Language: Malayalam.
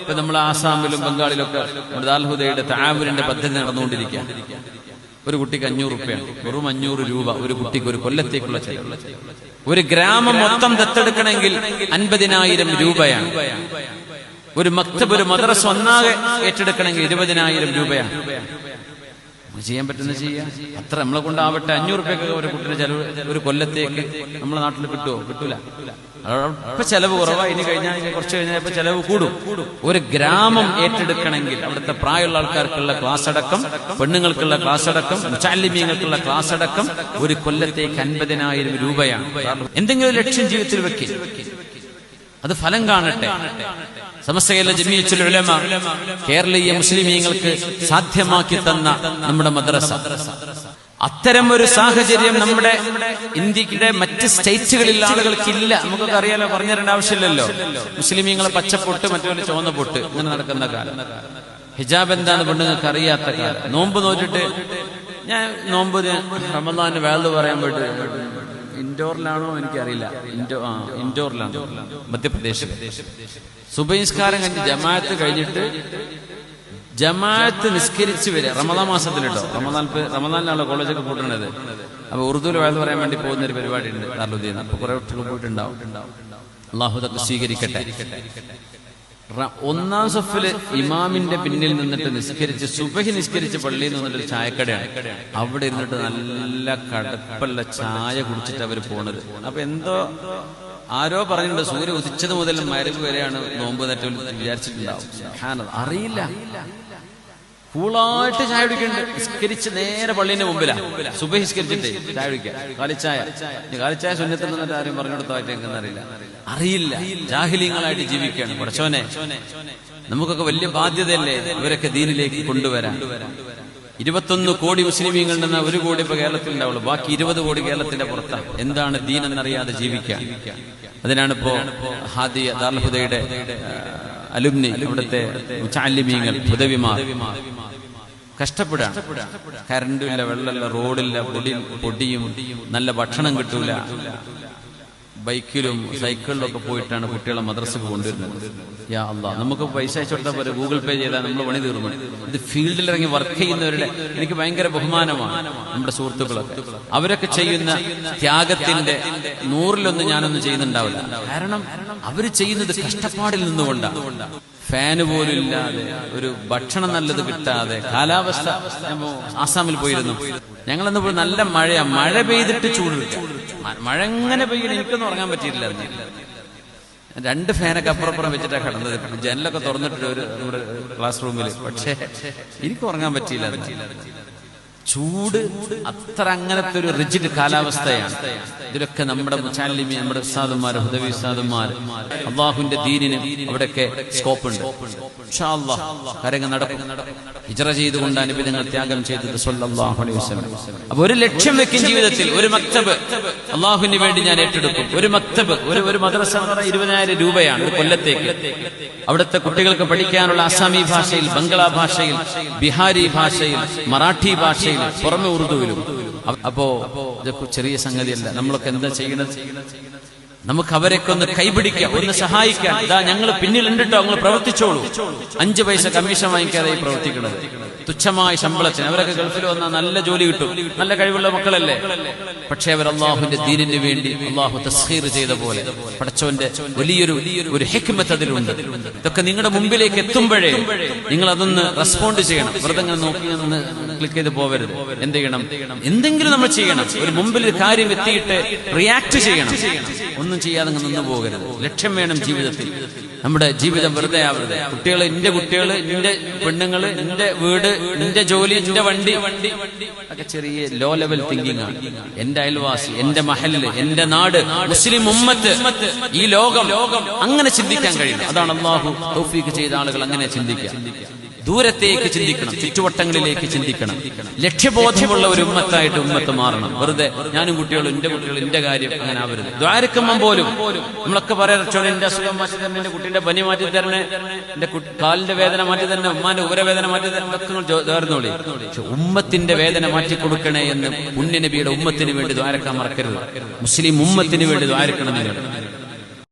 ഇപ്പൊ നമ്മൾ ആസാമിലും ബംഗാളിലൊക്കെ ദാൽഹുദയുടെ തആവുനിന്റെ പദ്ധതി നടന്നുകൊണ്ടിരിക്കുക. ഒരു കുട്ടിക്ക് 500 രൂപയാണ്. വെറും 500 രൂപ ഒരു കുട്ടിക്ക് ഒരു കൊല്ലത്തേക്കുള്ള ചെലവ്. ഒരു ഗ്രാമം മൊത്തം ദത്തെടുക്കണമെങ്കിൽ 50,000 രൂപയാണ്. ഒരു മക്തബ്, ഒരു മദ്രസ ഒന്നാകെ ഏറ്റെടുക്കണമെങ്കിൽ 20,000 രൂപയാണ്. ചെയ്യാൻ പറ്റുന്ന ചെയ്യാം. അത്ര നമ്മളെ കൊണ്ടാവട്ടെ. 500 രൂപയ്ക്ക് ഒരു കുട്ടിയുടെ ചെലവ് ഒരു കൊല്ലത്തേക്ക് നമ്മുടെ നാട്ടിൽ കിട്ടുമോ? കിട്ടൂല. ഇപ്പൊ ചെലവ് കുറവാ. ഇനി കഴിഞ്ഞാൽ കുറച്ച് കഴിഞ്ഞാൽ ഇപ്പൊ ചെലവ് കൂടും. ഒരു ഗ്രാമം ഏറ്റെടുക്കണമെങ്കിൽ അവിടുത്തെ പ്രായമുള്ള ആൾക്കാർക്കുള്ള ക്ലാസ് അടക്കം, പെണ്ണുങ്ങൾക്കുള്ള ക്ലാസ് അടക്കം, മുച്ചാലിമീങ്ങൾക്കുള്ള ക്ലാസ് അടക്കം ഒരു കൊല്ലത്തേക്ക് 50,000 രൂപയാണ്. എന്തെങ്കിലും ഒരു ലക്ഷ്യം ജീവിതത്തിൽ വെക്കുക, അത് ഫലം കാണട്ടെ. സമസ്ത കേരള ജമിയത്തുൽ ഉലമ കേരളീയ മുസ്ലിമീങ്ങൾക്ക് സാധ്യമാക്കി തന്ന നമ്മുടെ മദ്രസ, അത്തരം ഒരു സാഹചര്യം നമ്മുടെ ഇന്ത്യയുടെ മറ്റ് സ്റ്റേറ്റുകളിൽ ആളുകൾക്കില്ല. നമുക്കൊക്കെ അറിയാലോ, പറഞ്ഞു തരേണ്ട ആവശ്യമില്ലല്ലോ. മുസ്ലിമീങ്ങളെ പച്ചപ്പൊട്ട്, മറ്റൊരു ചുവന്ന പൊട്ട് ഇങ്ങനെ നടക്കുന്ന കാലം. ഹിജാബ് എന്താന്ന് പെണ്ണുങ്ങൾക്ക് അറിയാത്ത കാലം. നോമ്പ് നോറ്റിട്ട് ഞാൻ നോമ്പിന് റമദാന് വേൾഡ് പറയാൻ പോയിട്ട് ഇൻഡോറിലാണോ എനിക്കറിയില്ല, ഇൻഡോറിലാണ്, മധ്യപ്രദേശ്. സുബഹിസ്കാരം കഴിഞ്ഞ് ജമാഅത്ത് കഴിഞ്ഞിട്ട് ജമാഅത്ത് നിസ്കരിച്ച് വരിക. റമദാൻ മാസത്തിലിട്ടോ, റമദാനിലാണല്ലോ കോളേജൊക്കെ കൂട്ടുന്നത്. അപ്പൊ ഉറുദുവിൽ വേൾഡ് പറയാൻ വേണ്ടി പോകുന്ന ഒരു പരിപാടി ഉണ്ട് ദാറുദ്ദീൻ. അപ്പൊ കുറെ കുട്ടികൾ പോയിട്ടുണ്ടാവും. അള്ളാഹു അതൊക്കെ സ്വീകരിക്കട്ടെ. 1ാം സഫില് ഇമാമിന്റെ പിന്നിൽ നിന്നിട്ട് നിസ്കരിച്ച് സുബഹി നിസ്കരിച്ച് പള്ളിയിൽ നിന്നിട്ട് ഒരു ചായക്കടയാണ്. അവിടെ ഇരുന്നിട്ട് നല്ല കടുപ്പുള്ള ചായ കുടിച്ചിട്ട് അവർ പോണത്. അപ്പൊ എന്തോ ആരോ പറഞ്ഞിട്ടുണ്ട്, സൂര്യ ഉദിച്ചത് മുതൽ മഗ്‌രിബ് വരെയാണ് നോമ്പ് നെറ്റ് വിചാരിച്ചിട്ടുണ്ടാവും. അറിയില്ല. കൂളായിട്ട് ചായ കുടിക്കുന്നുണ്ട്. നിസ്കരിച്ച് നേരെ പള്ളീന്റെ മുമ്പിലാണ്. സുബഹി നിസ്കരിച്ചിട്ട് ചായ കുടിക്കുക. കാലിച്ചായ സുന്നത്തിൽ നിന്നിട്ട് ആരും പറഞ്ഞു കൊടുത്തായിട്ട് അറിയില്ല. ജാഹിലീങ്ങളായിട്ട് ജീവിക്കുകയാണ്. പഠിച്ചോനെ, നമുക്കൊക്കെ വലിയ ബാധ്യതയല്ലേ ഇവരൊക്കെ ദീനിലേക്ക് കൊണ്ടുവരാൻ. 21 കോടി മുസ്ലിമീങ്ങളുണ്ടെന്ന 1 കോടി ഇപ്പൊ കേരളത്തിൽ ഉണ്ടാവുള്ളൂ. ബാക്കി 20 കോടി കേരളത്തിന്റെ പുറത്താണ്. എന്താണ് ദീൻ എന്നറിയാതെ ജീവിക്കാൻ. അതിനാണ് ഇപ്പോ ഹാദിയ ദാറുൽഹുദയുടെ അലുമിനി, അവിടുത്തെ മുതഅല്ലിമീങ്ങൾ, ഹുദവിമാർ കഷ്ടപ്പെടാൻ. കറണ്ടില്ല, വെള്ളമില്ല, റോഡില്ല, പൊടിയും നല്ല ഭക്ഷണം കിട്ടൂല. ബൈക്കിലും സൈക്കിളിലൊക്കെ പോയിട്ടാണ് കുട്ടികളെ മദ്രസക്ക് കൊണ്ടുവരുന്നത്. യാ അല്ലാഹ്, നമുക്ക് പൈസ അയച്ചു കൊടുത്താൽ പോലെ ഗൂഗിൾ പേ ചെയ്താൽ നമ്മൾ പണി തീർന്നു. ഇത് ഫീൽഡിലിറങ്ങി വർക്ക് ചെയ്യുന്നവരുടെ എനിക്ക് ഭയങ്കര ബഹുമാനമാണ്. നമ്മുടെ സുഹൃത്തുക്കളൊക്കെ അവരൊക്കെ ചെയ്യുന്ന ത്യാഗത്തിന്റെ 100-1 ഞാനൊന്നും ചെയ്യുന്നുണ്ടാവില്ല. കാരണം അവര് ചെയ്യുന്നത് കഷ്ടപ്പാടിൽ നിന്നുകൊണ്ടാണ്. ഫാന് പോലും ഇല്ലാതെ, ഒരു ഭക്ഷണം നല്ലത് കിട്ടാതെ, കാലാവസ്ഥ. ആസാമിൽ പോയിരുന്നു ഞങ്ങളെന്ന് പോയി. നല്ല മഴയാ, മഴ പെയ്തിട്ട് ചൂട്. മഴ എങ്ങനെ പെയ്യണം, എനിക്കൊന്നും ഉറങ്ങാൻ പറ്റിയിട്ടില്ല. 2 ഫാനൊക്കെ അപ്പുറപ്പുറം വെച്ചിട്ടാണ് കിടന്നത്. ജനലൊക്കെ തുറന്നിട്ട് നമ്മുടെ ക്ലാസ് റൂമിൽ. പക്ഷേ എനിക്ക് ഉറങ്ങാൻ പറ്റിയില്ല. ചൂട് അത്ര, അങ്ങനത്തെ ഒരു റിജിഡ് കാലാവസ്ഥയാണ്. ഇതിലൊക്കെ നമ്മുടെ മുച്ചാലിമി, നമ്മുടെ ഉസ്താദുമാർ, ഹുദവി ഉസ്താദുമാർ, അള്ളാഹുവിന്റെ ദീനിന് അവിടെയൊക്കെ സ്കോപ്പ് ഉണ്ട്. ഇൻഷാ അല്ലാഹ് കാര്യങ്ങൾ നടക്കും. ഹിജ്റ ചെയ്തുകൊണ്ട് അനുബിധങ്ങൾ ത്യാഗം ചെയ്തത് സ്വല്ലല്ലാഹു അലൈഹി വസല്ലം. അപ്പൊ ഒരു ലക്ഷ്യം വെക്കും ജീവിതത്തിൽ. ഒരു മക്തബ് അള്ളാഹുവിന് വേണ്ടി ഞാൻ ഏറ്റെടുക്കും. ഒരു മക്തബ്, ഒരു മദ്രസ 20,000 രൂപയാണ് ഒരു കൊല്ലത്തേക്ക്. അവിടുത്തെ കുട്ടികൾക്ക് പഠിക്കാനുള്ള അസാമി ഭാഷയിൽ, ബംഗ്ലാ ഭാഷയിൽ, ബിഹാരി ഭാഷയിൽ, മറാഠി ഭാഷയിൽ, പുറമെ ഉറുദുവിലും. അപ്പോ ഇതൊക്കെ ചെറിയ സംഗതിയല്ല. നമ്മളൊക്കെ എന്താ ചെയ്യണത്? നമുക്ക് അവരൊക്കെ ഒന്ന് കൈപിടിക്കാം, ഒന്ന് സഹായിക്കാം. ഇതാ ഞങ്ങൾ പിന്നിലുണ്ട് കേട്ടോ, നിങ്ങൾ പ്രവർത്തിച്ചോളൂ. 5 പൈസ കമ്മീഷൻ വാങ്ങിക്കാതെ പ്രവർത്തിക്കുന്നത്. തുച്ഛമായ ശമ്പളത്തിന് അവരൊക്കെ ഗൾഫിൽ വന്നാൽ നല്ല ജോലി കിട്ടും. നല്ല കഴിവുള്ള മക്കളല്ലേ. പക്ഷെ അവർ അള്ളാഹുവിന്റെ ദീനിന് വേണ്ടി അള്ളാഹു തസ്ഖീർ ചെയ്ത പോലെ പടച്ചവന്റെ വലിയൊരു ഹിക്മത്ത് അതിലുണ്ട്. ഇതൊക്കെ നിങ്ങളുടെ മുമ്പിലേക്ക് എത്തുമ്പോഴേ നിങ്ങൾ അതൊന്ന് റെസ്പോണ്ട് ചെയ്യണം. വെറുതെ നോക്കി ഒന്ന് ക്ലിക്ക് ചെയ്ത് പോവരുത്. എന്ത് ചെയ്യണം? എന്തെങ്കിലും നമ്മൾ ചെയ്യണം. ഒരു മുമ്പിൽ ഒരു കാര്യം എത്തിയിട്ട് റിയാക്ട് ചെയ്യണം. ഒന്നും ചെയ്യാതെ നിന്ന് പോകരുത്. ലക്ഷ്യം വേണം ജീവിതത്തിൽ. നമ്മുടെ ജീവിതം വെറുതെ ആവരുത്. കുട്ടികൾ, എന്റെ കുട്ടികൾ, എന്റെ പെണ്ണുങ്ങള്, എന്റെ വീട്, എന്റെ ജോലി, എന്റെ വണ്ടി ഒക്കെ ചെറിയ ലോ ലെവൽ തിങ്കിങ് ആണ്. എന്റെ അയൽവാസി, എന്റെ മഹല്ല്, എന്റെ നാട്, മുസ്ലിം ഉമ്മത്ത്, ഈ ലോകം, അങ്ങനെ ചിന്തിക്കാൻ കഴിയും. അതാണ് അള്ളാഹു തൗഫീഖ് ചെയ്ത ആളുകൾ അങ്ങനെ ചിന്തിക്കുക. ദൂരത്തേക്ക് ചിന്തിക്കണം, ചുറ്റുവട്ടങ്ങളിലേക്ക് ചിന്തിക്കണം. ലക്ഷ്യബോധമുള്ള ഒരു ഉമ്മത്തായിട്ട് ഉമ്മത്ത് മാറണം. വെറുതെ ഞാനും കുട്ടികളും, എന്റെ കുട്ടികളും, എന്റെ കാര്യം അങ്ങനെ ആവരുത്. ദ്വാരക്കുമ്പം പോലും നമ്മളൊക്കെ പറയാറോ, എന്റെ അസുഖം മാറ്റി തരണേ, എന്റെ കുട്ടിയുടെ പനി മാറ്റി തരണേ, എന്റെ കാലിന്റെ വേദന മാറ്റി തരണേ, ഉമ്മാന്റെ ഉരവേദന മാറ്റി തരണേ, ദ്വാരുന്നോളി. പക്ഷെ ഉമ്മത്തിന്റെ വേദന മാറ്റി കൊടുക്കണേ എന്ന് പുണ്യ നബിയുടെ ഉമ്മത്തിന് വേണ്ടി ദ്വാരക്കാൻ മറക്കരുത്. മുസ്ലിം ഉമ്മത്തിന് വേണ്ടി ദ്വാരക്കണം.